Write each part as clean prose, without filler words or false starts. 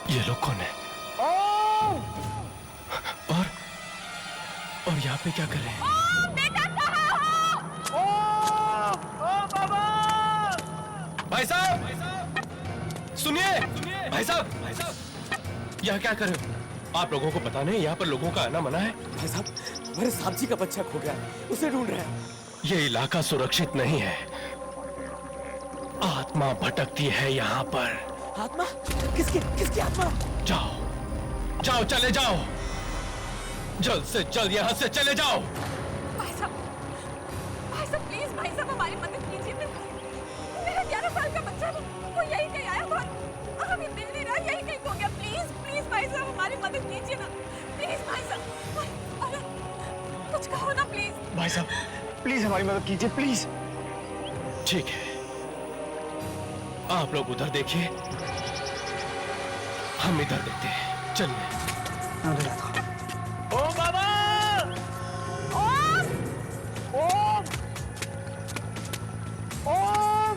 ये लोग कौन है? और यहाँ पे क्या कर रहे हैं? बेटा कहाँ हो? बाबा! भाई साहब सुनिए, भाई साहब यहाँ क्या कर रहे हो? आप लोगों को पता नहीं यहाँ पर लोगों का आना मना है? भाई साहब, मेरे साहब जी का बच्चा खो गया, उसे ढूंढ रहे हैं। ये इलाका सुरक्षित नहीं है, आत्मा भटकती है यहाँ पर। आत्मा? किसकी आत्मा? जाओ, चले जाओ, जल्द से जल्द यहाँ से चले जाओ। भाई साहब प्लीज, भाई साहब हमारी मदद कीजिए। मेरा 11 साल का बच्चा वो यही कहीं आया था और हमें मिल नहीं रहा, यही कहीं खो गया। प्लीज भाई साहब हमारी मदद कीजिए ना, प्लीज भाई साहब। अरे कुछ कहो ना प्लीज। भाई साहब प्लीज हमारी मदद कीजिए, प्लीज। ठीक है, आप लोग उधर देखिए, हम इधर देखते हैं। चलिए। ओम बाबा! ओम! ओम! ओम!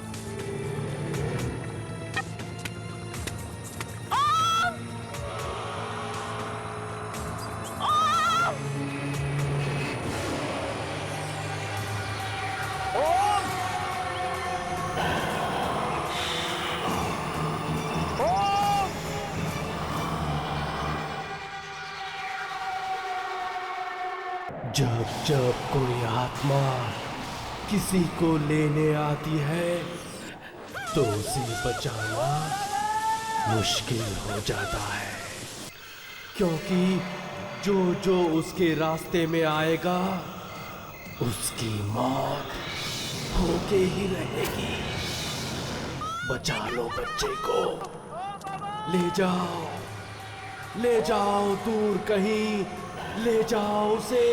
जब जब कोई आत्मा किसी को लेने आती है तो उसे बचाना मुश्किल हो जाता है, क्योंकि जो जो उसके रास्ते में आएगा उसकी मौत होके ही रहेगी। बचा लो बच्चे को, ले जाओ दूर कहीं, ले जाओ उसे।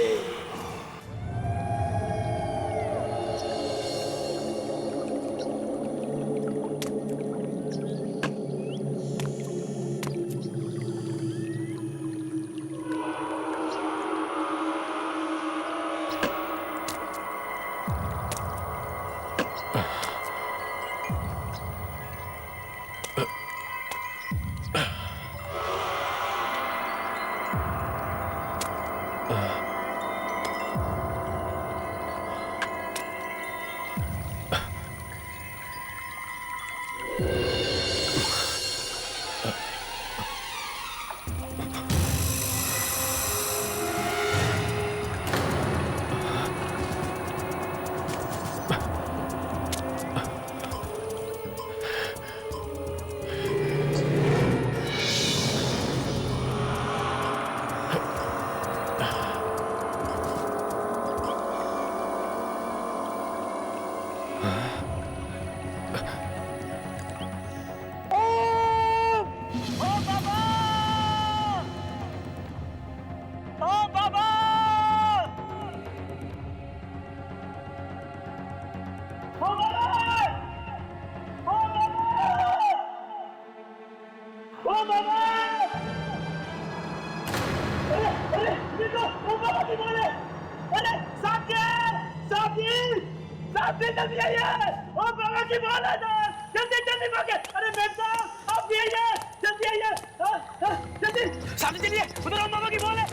जल्दी आइए! ओ बाबा की बोल है ना! जल्दी भागे! अरे मेम साहब, आप भी आइए! जल्दी आइए! जल्दी! सामने चलिए! उधर ओम बाबा की बोल है!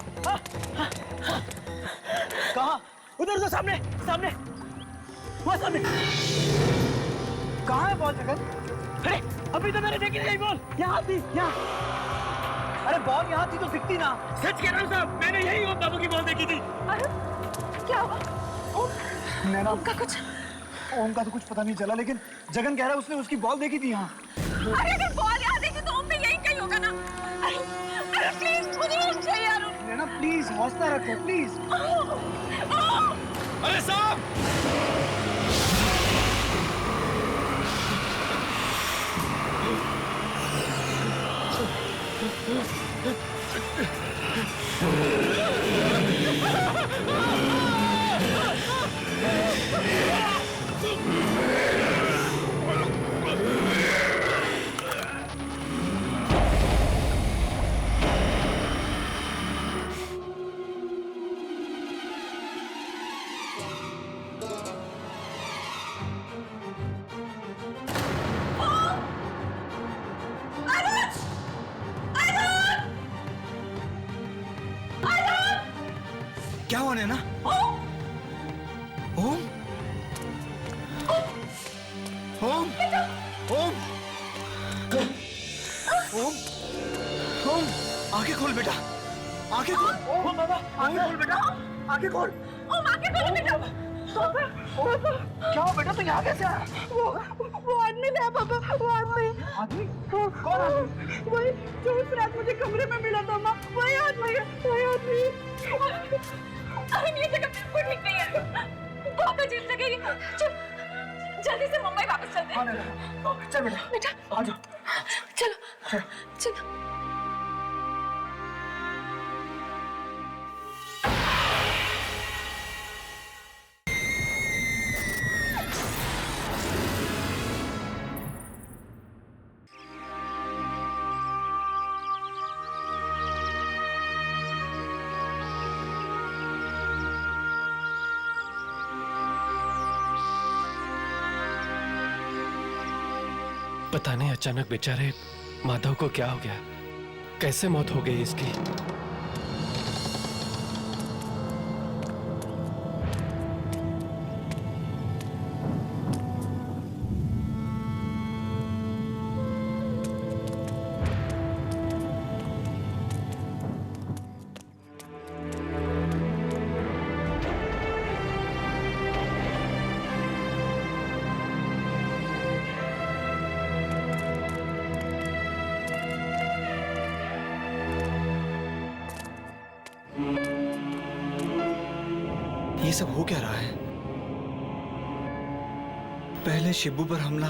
कहाँ? उधर सामने! वहाँ सामने! कहाँ है बॉल जगन? अरे अभी तो मैंने देखी नहीं बॉल! यहाँ थी, यहाँ! अरे बॉल यहाँ थी तो दिखती ना! सच कह रहा हूँ साहब, मैंने यही ओम बाबू की बॉल देखी थी! अरे क्या हुआ? ओम का कुछ? ओम का तो कुछ पता नहीं चला, लेकिन जगन कह रहा है उसने उसकी बॉल देखी थी यहाँ। अरे अगर बॉल यहाँ देखी तो ओम भी यही कहीं होगा ना। अरे प्लीज मुझे ओम चाहिए यार। नैना प्लीज हौसला रखो प्लीज। अरे साहब! क्या हुआ नैना? ओम? ओम? ओम? ओम? ओम? आंखें खोल बेटा, आंखें खोल। ओम बाबा, आंखें खोल बेटा, आंखें खोल। ओम आंखें खोलो बेटा। क्या हुआ बेटा, तू यहाँ कैसे आया? वो आदमी था पापा, वो आदमी। आदमी? कौन आदमी? वही जो उस रात मुझे कमरे में मिला था माँ, वही आदमी है, वही आदमी। अरे ये जगह बिल्कुल ठीक नहीं है, बहुत अजीब जगह है। चल जल्दी से मुंबई वापस चलते हैं। चल बेटा, बेटा आ जाओ। चलो चलो। पता नहीं अचानक बेचारे माधव को क्या हो गया, कैसे मौत हो गई इसकी। ये सब हो क्या रहा है? पहले शिब्बू पर हमला,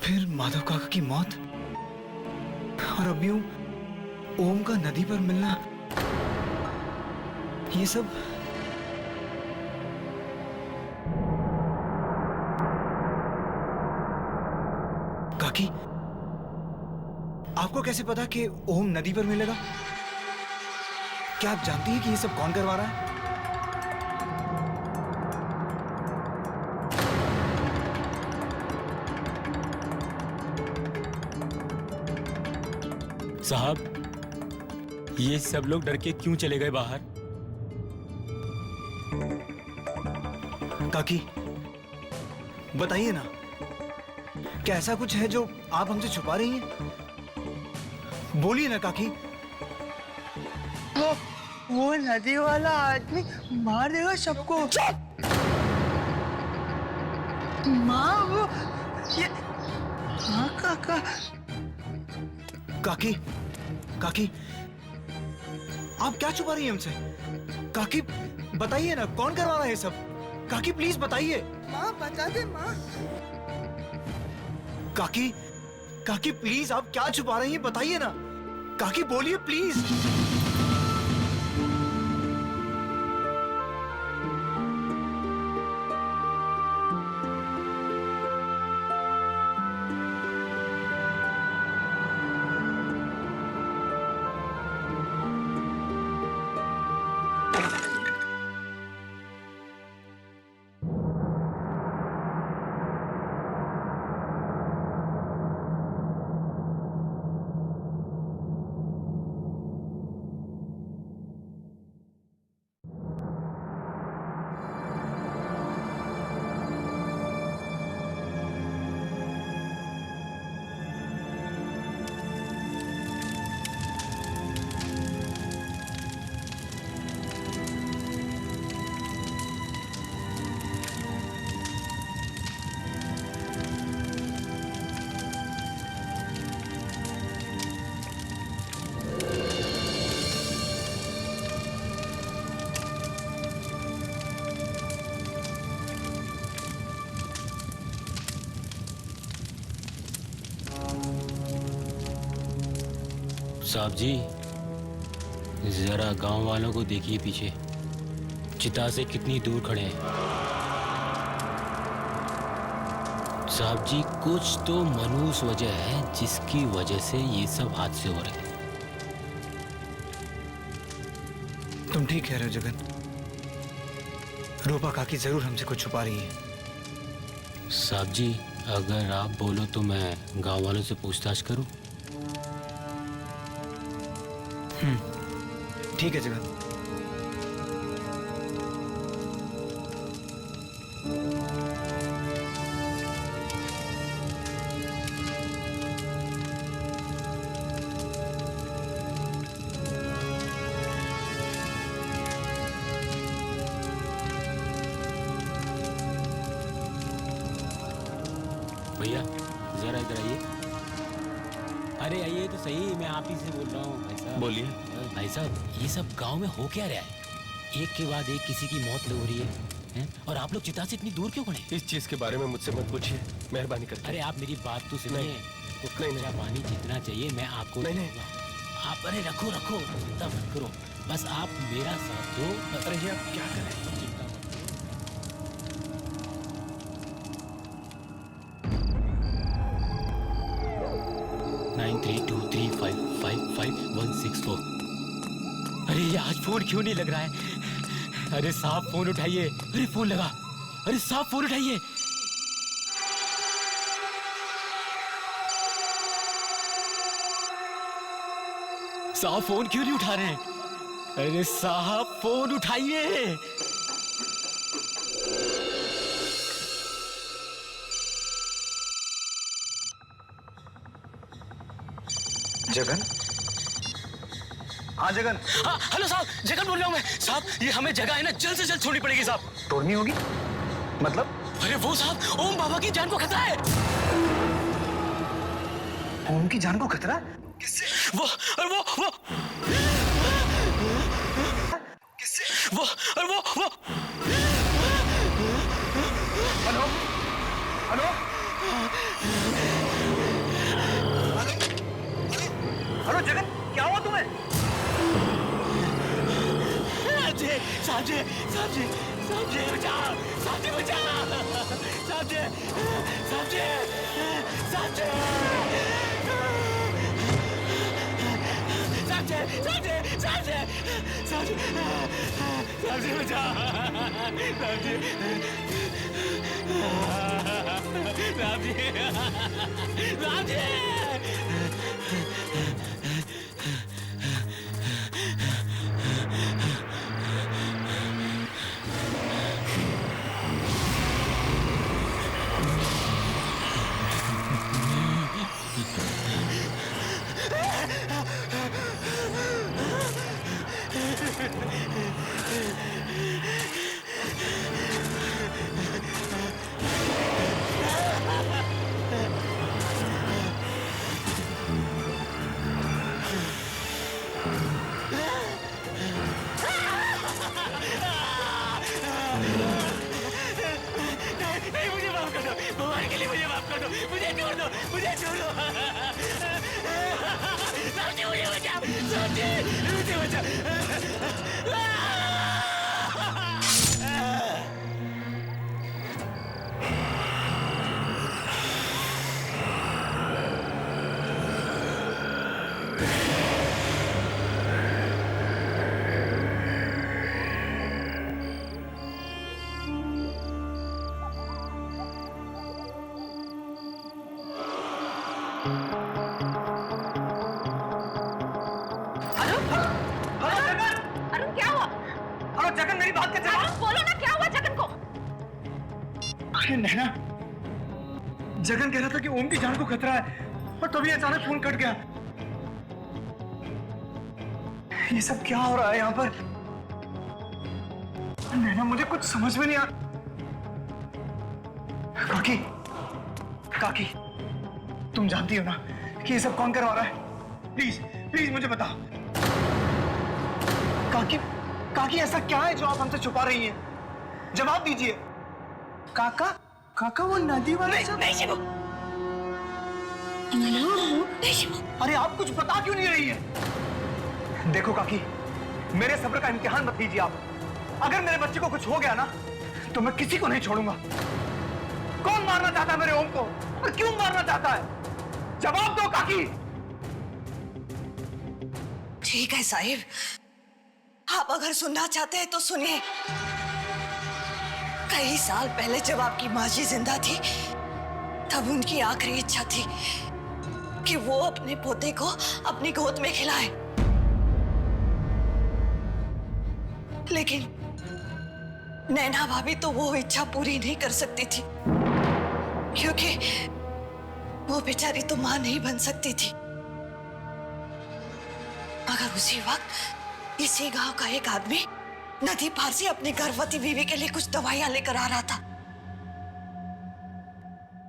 फिर माधव काका की मौत, और अब यूं ओम का नदी पर मिलना। ये सब काकी, आपको कैसे पता कि ओम नदी पर मिलेगा? क्या आप जानती हैं कि ये सब कौन करवा रहा है? साहब, ये सब लोग डर के क्यों चले गए बाहर? काकी, बताइए ना, क्या ऐसा कुछ है जो आप हमसे छुपा रही हैं? बोलिए ना काकी। वो नदी वाला आदमी मार देगा सबको। माँ वो ये हाँ काका। काकी, काकी, आप क्या छुपा रही हैं हमसे? काकी, बताइए ना, कौन करवा रहा है ये सब? काकी प्लीज बताइए। माँ बता दे माँ। काकी, काकी प्लीज, आप क्या छुपा रही हैं? बताइए ना काकी, बोलिए प्लीज। साहब जी, जरा गांव वालों को देखिए, पीछे चिता से कितनी दूर खड़े हैं। साहब जी, कुछ तो मनहूस वजह है जिसकी वजह से ये सब हादसे हो रहे हैं। तुम ठीक कह रहे हो जगन। रूपा काकी जरूर हमसे कुछ छुपा रही है। साहब जी, अगर आप बोलो तो मैं गांव वालों से पूछताछ करूं? ठीक है जगन। अरे आइए तो सही, मैं आप ही से बोल रहा हूँ भाई साहब। बोलिए। भाई साहब, ये सब गांव में हो क्या रहा है? एक के बाद एक किसी की मौत हो रही है, और आप लोग चिता से इतनी दूर क्यों खड़े? इस चीज के बारे में मुझसे मत पूछिए, मेहरबानी करके। अरे आप मेरी बात तो सुनिए। नहीं। तो नहीं, कच्चा पानी जितना चाहिए मैं आपको नहीं, नहीं। दूंगा। आप अरे रखो रखो, चिंता मत करो, बस आप मेरा साथ दो। अरे ये आप क्या करें? चिंता मत करो। 9323555164। अरे ये आज फोन क्यों नहीं लग रहा है? अरे साहब फोन उठाइए। अरे फोन लगा। अरे साहब फोन उठाइए। साहब फोन क्यों नहीं उठा रहे हैं? अरे साहब फोन उठाइए। जगन? हाँ जगन। हाँ हेलो साहब, जगन बोल रहा हूँ मैं। साहब ये हमें जगह है ना जल्द से जल्द छोड़नी पड़ेगी साहब। तोड़नी होगी? मतलब? अरे वो साहब, ओम बाबा की जान को खतरा है। ओम की जान को खतरा? किससे? वो और वो किससे? वो और वो हेलो? हेलो? हेलो जगन, क्या हुआ तुम्हें? साहब जी बचाओ, साहब जी बचाओ, साहब जी, साहब जी, साहब जी, साहब जी, साहब जी, साहब जी, साहब जी, साहब जी बचाओ, साहब जी, साहब जी, साहब जी। नहीं मुझे माफ कर दो, भगवान के लिए मुझे माफ कर दो, मुझे छोड़ दो, मुझे छोड़ दो। साहब जी मुझे बचाओ, साहब जी मुझे बचाओ। अरुण क्या हुआ? हेलो जगन, मेरी बात का जवाब। अरुण बोलो ना, क्या हुआ जगन को? अरे नैना, जगन कह रहा था कि ओम की जान को खतरा है और तभी अचानक फोन कट गया। ये सब क्या हो रहा है यहाँ पर? नैना मुझे कुछ समझ में नहीं आ। काकी, काकी, तुम जानती हो ना कि ये सब कौन करवा रहा है? प्लीज प्लीज मुझे बताओ। काकी, काकी ऐसा क्या है जो आप हमसे छुपा रही हैं? जवाब दीजिए। काका, काका वो नदी वाले सब? नहीं शिवू, नहीं शिवू। अरे आप कुछ बता क्यों नहीं रही है? देखो काकी, मेरे सब्र का इम्तिहान मत लीजिए आप। अगर मेरे बच्चे को कुछ हो गया ना तो मैं किसी को नहीं छोड़ूंगा। कौन मारना चाहता है मेरे ओम को और क्यों मारना चाहता है? जवाब दो काकी। ठीक है साहिब, आप अगर सुनना चाहते हैं तो सुनिए। कई साल पहले जब आपकी माँ जी जिंदा थी तब उनकी आखिरी इच्छा थी कि वो अपने पोते को अपनी गोद में खिलाए, लेकिन नैना भाभी तो वो इच्छा पूरी नहीं कर सकती थी क्योंकि वो बेचारी तो मां नहीं बन सकती थी। मगर उसी वक्त इसी गांव का एक आदमी नदी पार से अपनी गर्भवती बीवी के लिए कुछ दवाइयां लेकर आ रहा था,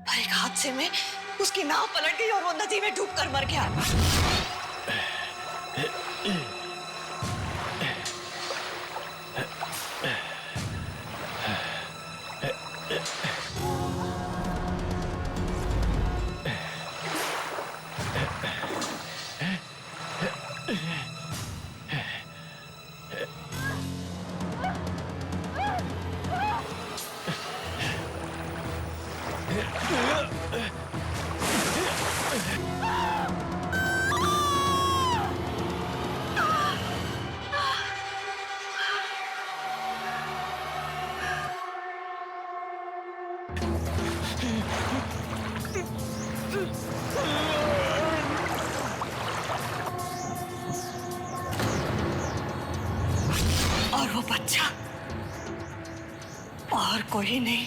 पर एक हादसे में उसकी नाव पलट गई और वो नदी में डूबकर मर गया। और वो बच्चा और कोई नहीं,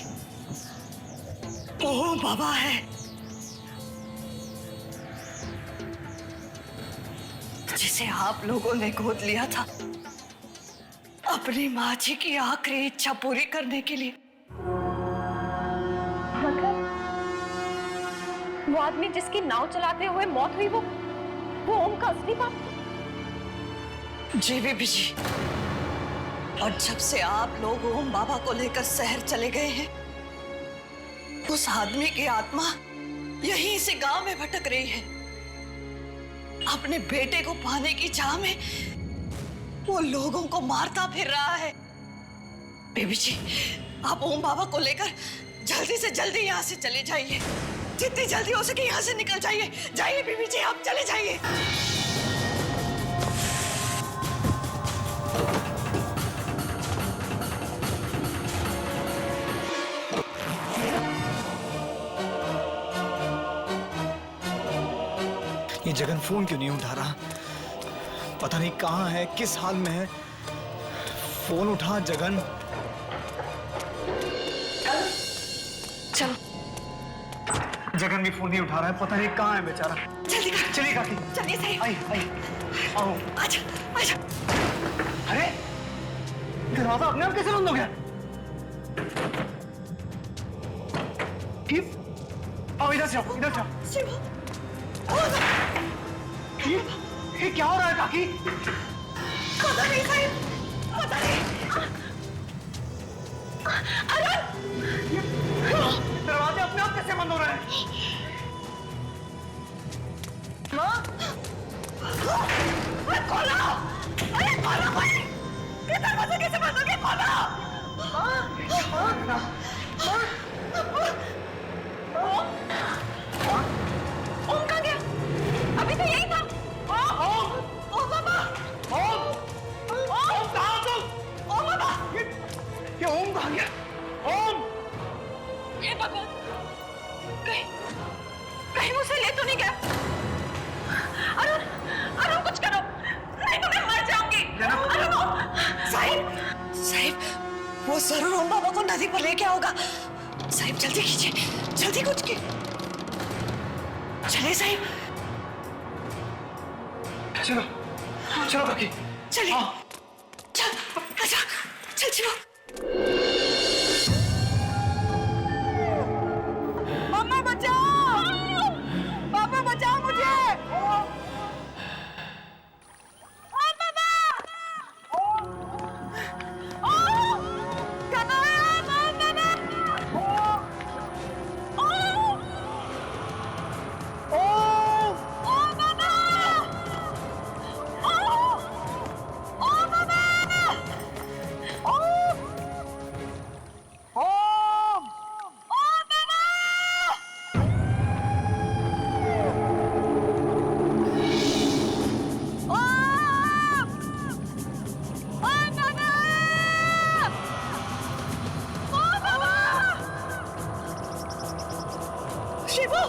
ओम बाबा है, जिसे आप लोगों ने गोद लिया था अपनी माँ जी की आखिरी इच्छा पूरी करने के लिए। वो आदमी जिसकी नाव चलाते हुए मौत हुई, वो ओम का असली बाप? जी बीबी जी, और जब से आप लोग ओम बाबा को लेकर शहर चले गए हैं, उस आदमी की आत्मा यहीं से गांव में भटक रही है। अपने बेटे को पाने की चाह में वो लोगों को मारता फिर रहा है। बीबी जी, आप ओम बाबा को लेकर जल्दी से जल्दी यहाँ से चले जाइए। जितनी जल्दी हो सके यहाँ से निकल जाइए। जाइए बीबी जी, आप चले जाइए। ये जगन फोन क्यों नहीं उठा रहा? पता नहीं कहाँ है, किस हाल में है। फोन उठा जगन। चलो। जगन भी फोन नहीं उठा रहा है, पता नहीं कहाँ है बेचारा। जल्दी कर। चलिए काकी। चलिए सही। आई आई आओ। आजा आजा। अरे दरवाजा अपने आप कैसे बंद हो गया? आओ इधर से आओ, इधर से आओ। शिवा, ये क्या हो रहा है काकी? पता नहीं साहिब, पता नहीं। दरवाजे अपने आप कैसे बंद हो रहे हैं? माँ, खोलो! अरे खोलो भाई! ये दरवाजा कैसे बंद हो गया? खोलो! ओम कहाँ गया? अभी तो यही था। ओम बाबा! ओम कहाँ तुम? ओम बाबा! ये ओम कहाँ गया? ओम! ये भगवान, कहीं मुझसे ले तो नहीं गया? अरुण, अरुण कुछ करो, नहीं तो मैं मर जाऊंगी। अरुण! साहिब, साहिब, वो जरूर ओम बाबा को नदी पर लेके आओगा। साहिब जल्दी कीजिए, जल्दी कुछ की। चलिए साहिब। चलो चलो काकी। चलिए। चल, आजा, चल चलो। मम्मा बचाओ! पापा बचाओ मुझे! शिवो!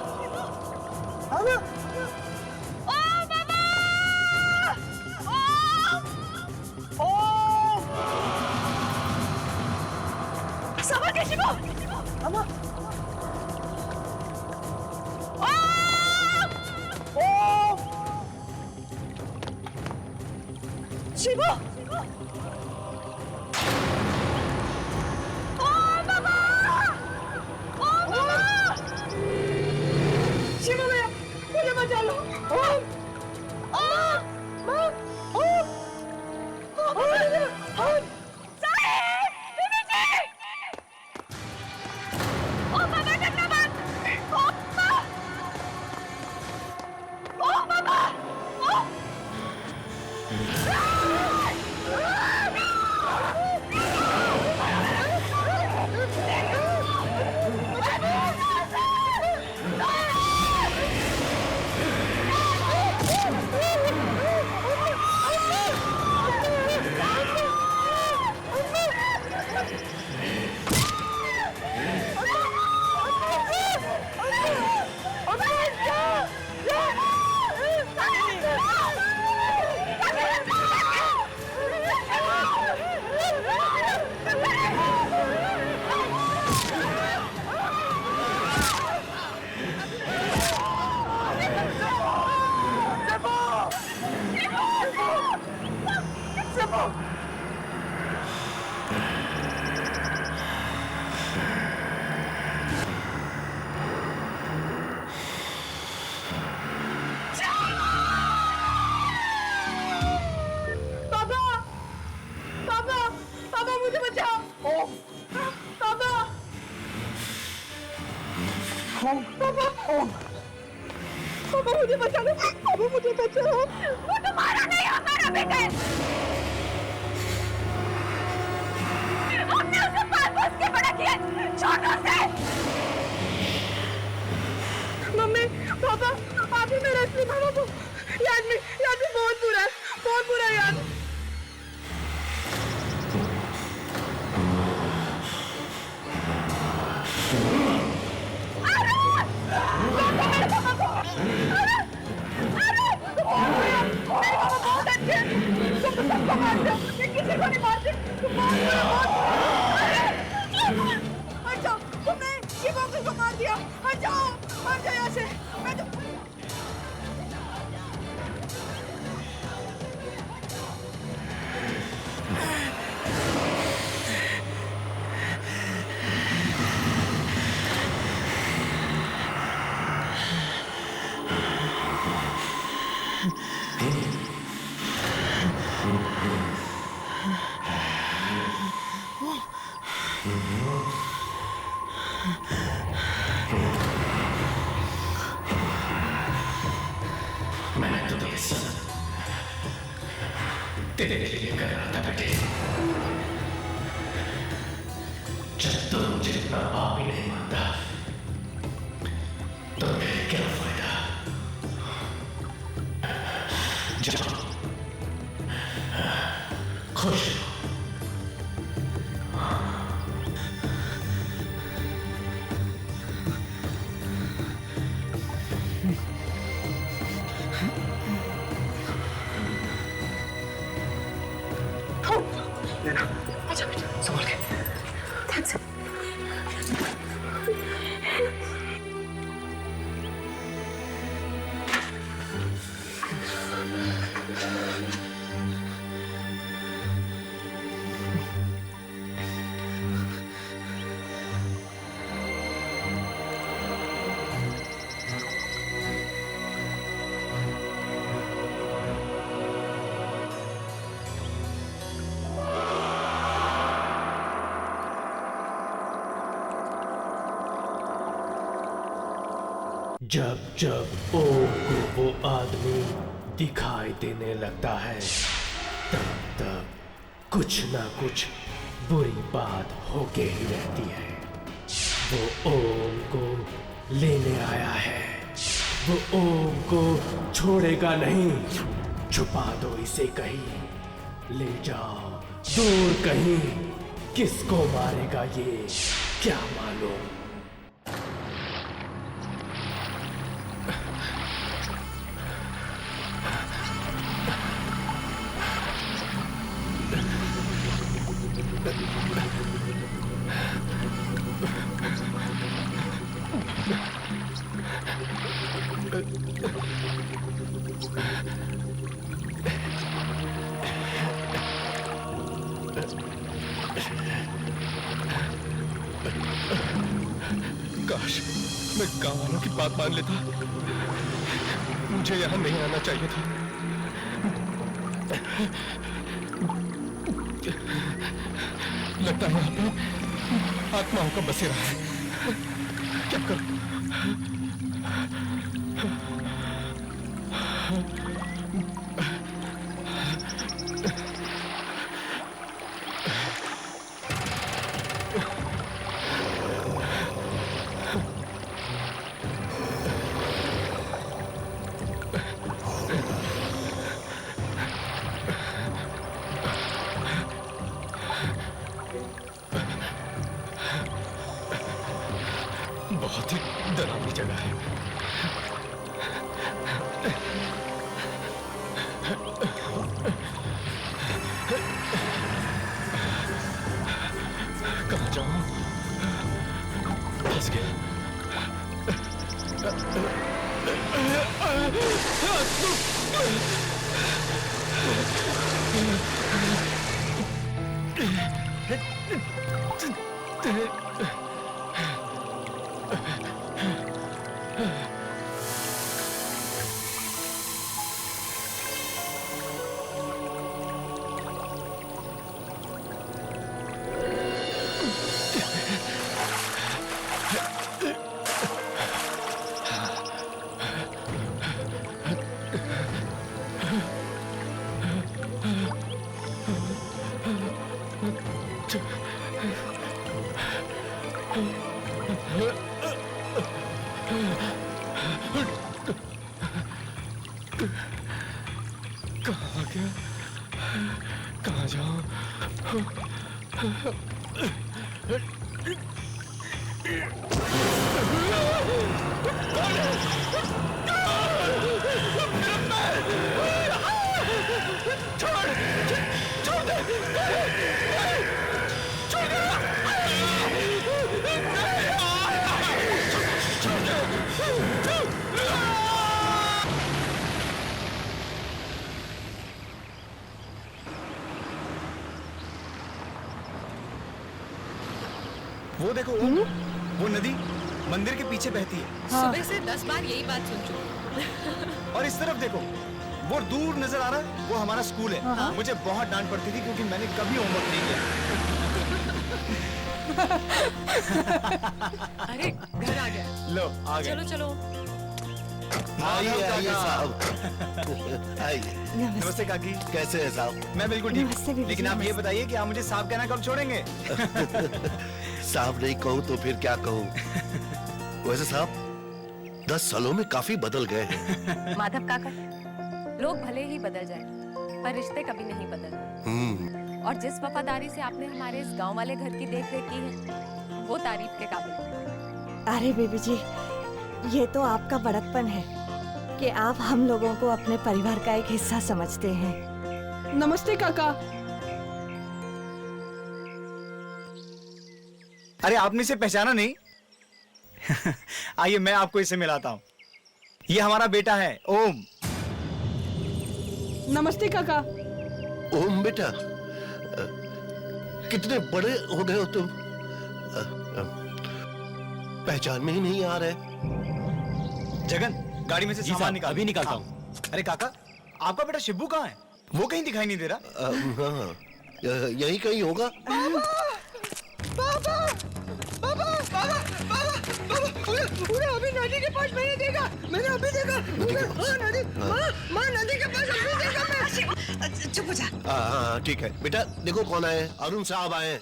मुझे बचा लो, पापा मुझे बचाओ। वो तुम्हारा नहीं है, मेरा बेटा है। हमने उसे पाल-पोस के बड़ा किया, छोटों से। मम्मी, पापा, आप ही मेरा असली मामा को। ये आदमी बहुत बुरा है, बहुत बुरा है यार। मैं तो ये सब तेरे लिए कर रहा था बेटे। जब तो मुझे अपना बाप ही नहीं मानता तो फिर क्या फायदा। जाओ, खुश रहो। अच्छा बेटा, संभल के। जब जब ओम को वो आदमी दिखाई देने लगता है तब तब कुछ ना कुछ बुरी बात होके ही रहती है। वो ओम को लेने आया है, वो ओम को छोड़ेगा नहीं। छुपा दो इसे कहीं, ले जाओ दूर कहीं। किसको मारेगा ये क्या मालूम। काश मैं गांव वालों की बात मान लेता। मुझे यहाँ नहीं आना चाहिए था। लगता है यहाँ पे आत्माओं का बसेरा है। क्या करूं? बहुत ही डरावनी जगह है। कहाँ जाऊं? फंस गया। कहाँ आ गया? कहाँ जाऊं? वो देखो वो नदी मंदिर के पीछे बहती है। सुबह से 10 बार यही बात सुन चुकी। और इस तरफ देखो वो दूर नजर आ रहा है, वो हमारा स्कूल है। मुझे बहुत डांट पड़ती थी क्योंकि मैंने कभी होमवर्क नहीं किया। अरे घर आ गया। लो आ गए। चलो चलो। आइए आइए साहब आइए। नमस्ते काकी। कैसे है साहब? मैं बिल्कुल ठीक। लेकिन आप ये बताइए कि आप मुझे साहब कहना कब छोड़ेंगे? साहब नहीं कहूँ तो फिर क्या कहूँ? वैसे साहब 10 सालों में काफी बदल गए हैं। माधव काका, लोग भले ही बदल जाए पर रिश्ते कभी नहीं बदलते। और जिस वफादारी से आपने हमारे इस गांव वाले घर की देख रेख की है वो तारीफ के काबिल है। अरे बेबी जी, ये तो आपका बड़कपन है कि आप हम लोगों को अपने परिवार का एक हिस्सा समझते हैं। नमस्ते काका। अरे आपने इसे पहचाना नहीं? आइए मैं आपको इसे मिलाता हूँ। ये हमारा बेटा है ओम। नमस्ते काका। ओम बेटा, कितने बड़े हो गए हो तुम। पहचान में ही नहीं आ रहे। जगन, गाड़ी में से सामान निकाल। अभी निकालता हूँ। अरे काका, आपका बेटा शिब्बू कहाँ है? वो कहीं दिखाई नहीं दे रहा। हाँ, यही कहीं होगा। उन्हें अभी नदी के पास मैंने देखा। मैंने अभी देखा। नदी, माँ नदी के पास अभी देखा मैं। चुप हो जा। हाँ ठीक है बेटा। देखो कौन आए, अरुण साहब आए।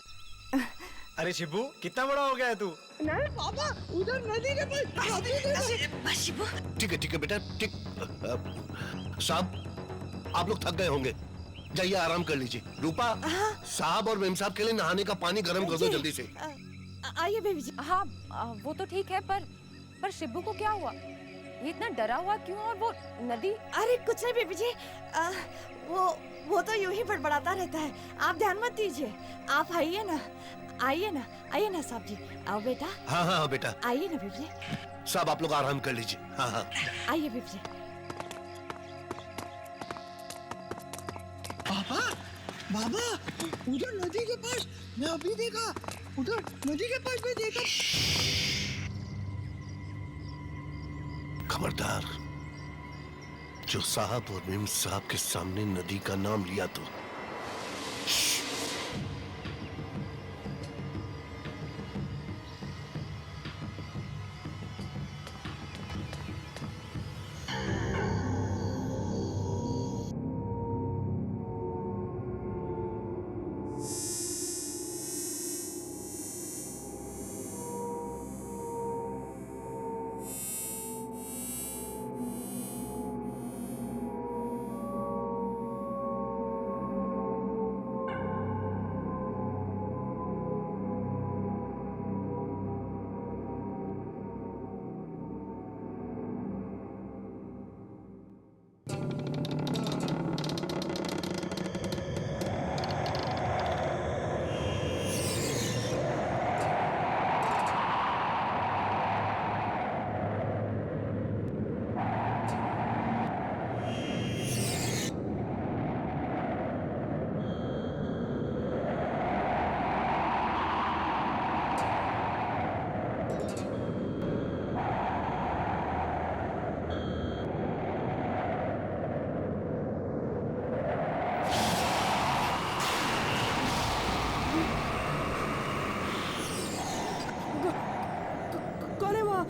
अरे शिब्बू, कितना बड़ा हो गया है तू? नहीं पापा, उधर नदी के पास अभी देखा। ठीक है बेटा, ठीक। साहब आप लोग थक गए होंगे, जाइए आराम कर लीजिए। रूपा, साहब और मेम साहब के लिए नहाने का पानी गर्म कर दो जल्दी से। आइए बेबी जी। हाँ वो तो ठीक है पर शिब्बू को क्या हुआ? ये इतना डरा हुआ क्यों? और वो नदी? अरे कुछ नहीं बेबी जी, वो तो यूं ही बड़बड़ाता रहता है। आप ध्यान मत दीजिए। आप आइए ना, आइए ना साहब जी। आओ बेटा। हाँ बेटा। आइए ना बेबी जी। साहब आप लोग आराम कर लीजिए। हाँ। आइए बेबी जी। बाबा, उधर नदी के पास मैं अभी देखा। उधर नदी के पास मैं देखा। खबरदार, जो साहब और मेम साहब के सामने नदी का नाम लिया तो कौन है वहाँ?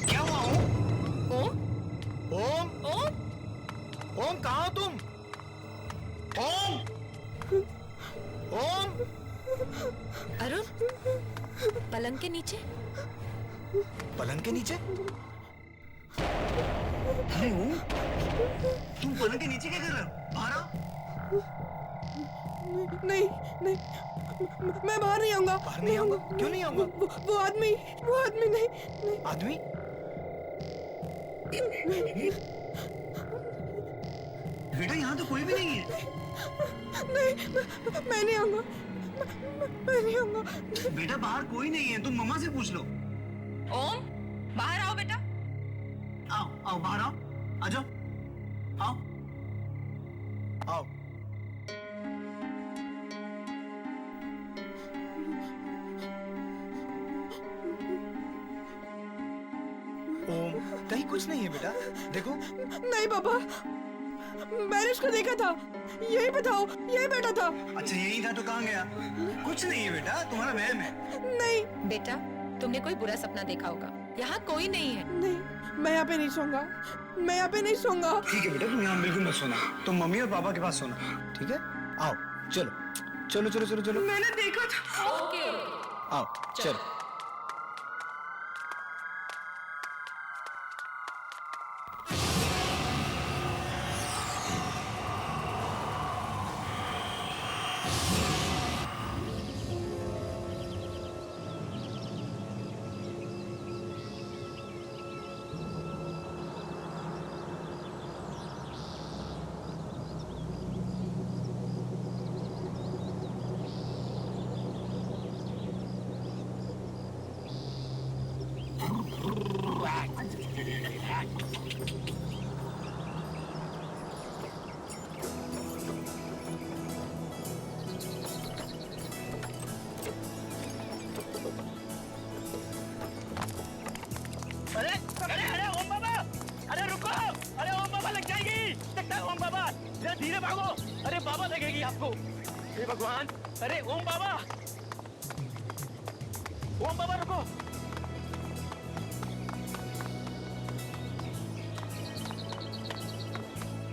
क्या हुआ ओम? ओम? ओम कहाँ हो तुम? ओम? ओम? अरुण, पलंग के नीचे। पलंग के नीचे? अरे ओम, तुम पलंग के नीचे क्या कर रहे हो? बाहर आओ। नहीं नहीं, मैं बाहर नहीं आऊंगा। बाहर नहीं आऊंगा? क्यों नहीं आऊंगा? वो आदमी नहीं नहीं। आदमी? बेटा यहाँ तो कोई भी नहीं है। नहीं, मैं नहीं आऊंगा। मैं नहीं आऊंगा। बेटा बाहर कोई नहीं है, तुम मम्मा से पूछ लो। ओम, बाहर आओ बेटा। आओ आओ बाहर आओ, आ जाओ, आओ आओ। ओम, कहीं कुछ नहीं है बेटा, देखो। नहीं पापा, मैंने उसको देखा था, यही बताओ, यही बैठा था। अच्छा यही था तो कहाँ गया? कुछ नहीं है बेटा, तुम्हारा वहम है। नहीं बेटा, तुमने कोई बुरा सपना देखा होगा। यहाँ कोई नहीं है। नहीं, मैं यहाँ पे नहीं सोऊंगा। मैं यहाँ पे नहीं सोऊंगा। ठीक है बेटा, तुम यहाँ बिल्कुल मत सोना, तुम मम्मी और पापा के पास सोना, ठीक है? आओ, चलो चलो चलो चलो चलो। मैंने देखा था। ओके। आओ चलो। अरे अरे अरे ओम बाबा, अरे रुको, अरे ओम बाबा लग जाएगी। देखता है ओम बाबा, जरा धीरे भागो। अरे बाबा देखेगी आपको। हे भगवान, अरे ओम बाबा, ओम बाबा रुको।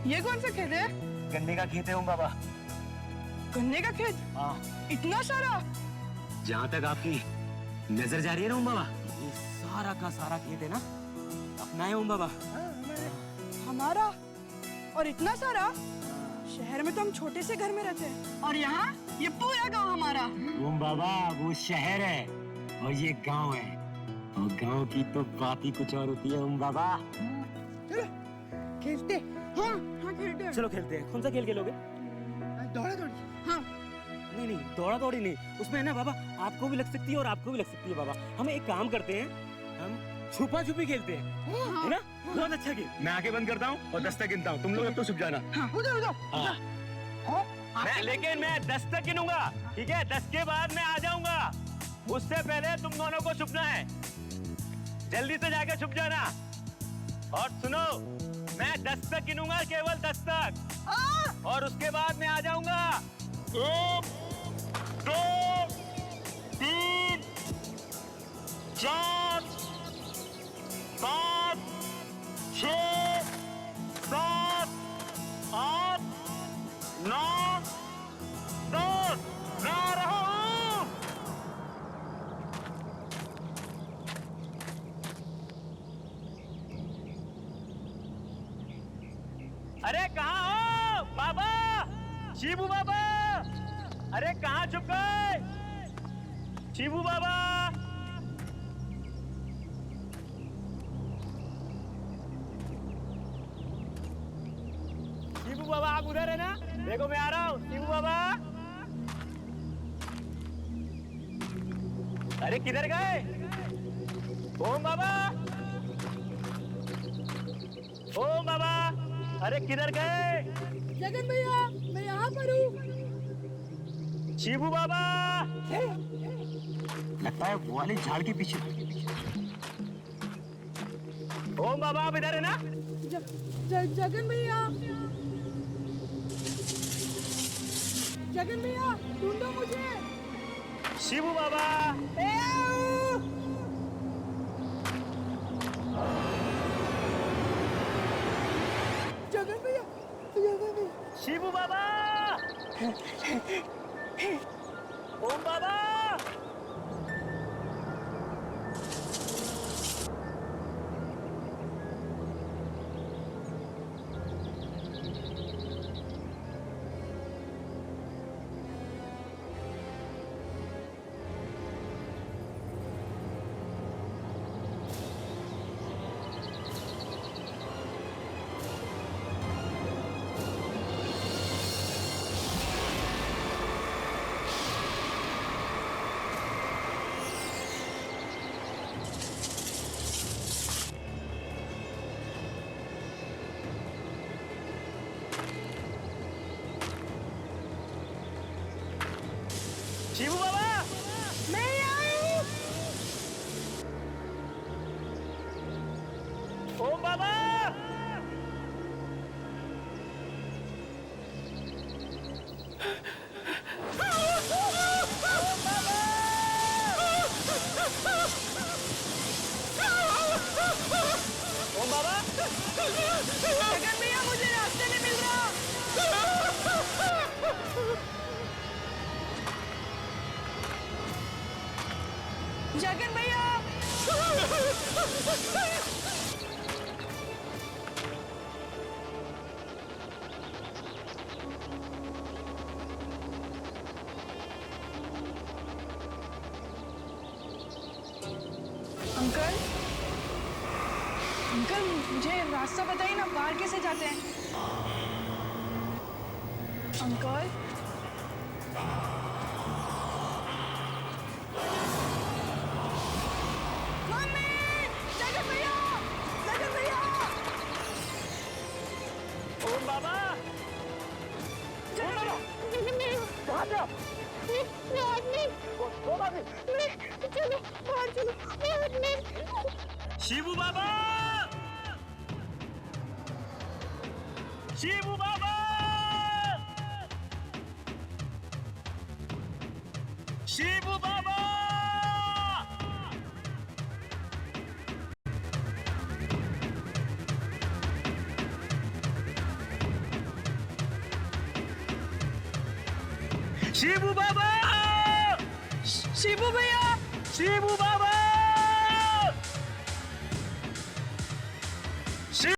ये कौन सा खेत है? गन्ने का खेत है ओम बाबा। गन्ने का खेत? हाँ। इतना सारा? जहाँ तक आपकी नजर जा रही है ना ओम बाबा, ये सारा का सारा खेत है ना अपना है ओम बाबा। हमारा? और इतना सारा? शहर में तो हम छोटे से घर में रहते हैं, और यहाँ ये पूरा गांव हमारा। ओम बाबा वो शहर है और ये गांव है, और गांव की तो बात ही कुछ और होती है ओम बाबा। चलो खेलते। हाँ हाँ खेलते हैं। चलो खेलते हैं। कौन सा खेल खेलोगे? दौड़ा दौड़ी। हाँ नहीं नहीं, दौड़ा दौड़ी नहीं, उसमें है ना बाबा आपको भी लग सकती है और आपको भी लग सकती है बाबा। हम एक काम करते हैं, हम छुपा छुपी खेलते हैं, है ना? बहुत अच्छा खेल। मैं आंखें बंद करता हूँ और 10 तक गिनता हूँ, तुम लोग अब तो छुप जाना। उधर उधर। लेकिन मैं 10 तक गिनूंगा, ठीक है? 10 के बाद मैं आ जाऊंगा, उससे पहले तुम दोनों को छुपना है। जल्दी से जाके छुप जाना। और सुनो, मैं 10 तक गिनूंगा, केवल 10 तक, और उसके बाद मैं आ जाऊंगा। 1 2 3 4 5 6 7 8 9 10। मैं आ रहा हूं। अरे कहाँ हो बाबा? शिबू बाबा, अरे कहाँ छुप गए? शिबू बाबा, शिबू बाबा आप उधर है ना? देखो मैं आ रहा हूँ। शिबू बाबा, अरे किधर गए? ओम बाबा, ओम बाबा, अरे किधर गए? जगन भैया मैं यहाँ पर हूँ। शिबू बाबा, लगता है वो वाले झाड़ के पीछे। ओम बाबा आप इधर है ना? जगन भैया, जगन भैया ढूंढो मुझे। शिबू बाबा, जगन भैया, जगन भैया। शिबू बाबा, ओम बाबा, शिबू बाबा, मैं यहाँ हूँ। ओम बाबा, ओम बाबा, जगन भैया मुझे रास्ते नहीं मिल रहा। जगन भैया, अंकल, अंकल मुझे रास्ता बताइए ना, बाहर कैसे जाते हैं? अंकल, मम्मी, जगन भैया, जगन भैया, ओम बाबा, जगन भैया, कहाँ पे आप? चलो बाहर चलो। शिबू बाबा, शिबू बाबा, शिबू बाबा, शिबू बाबा, शिबू भैया, शिबू बाबा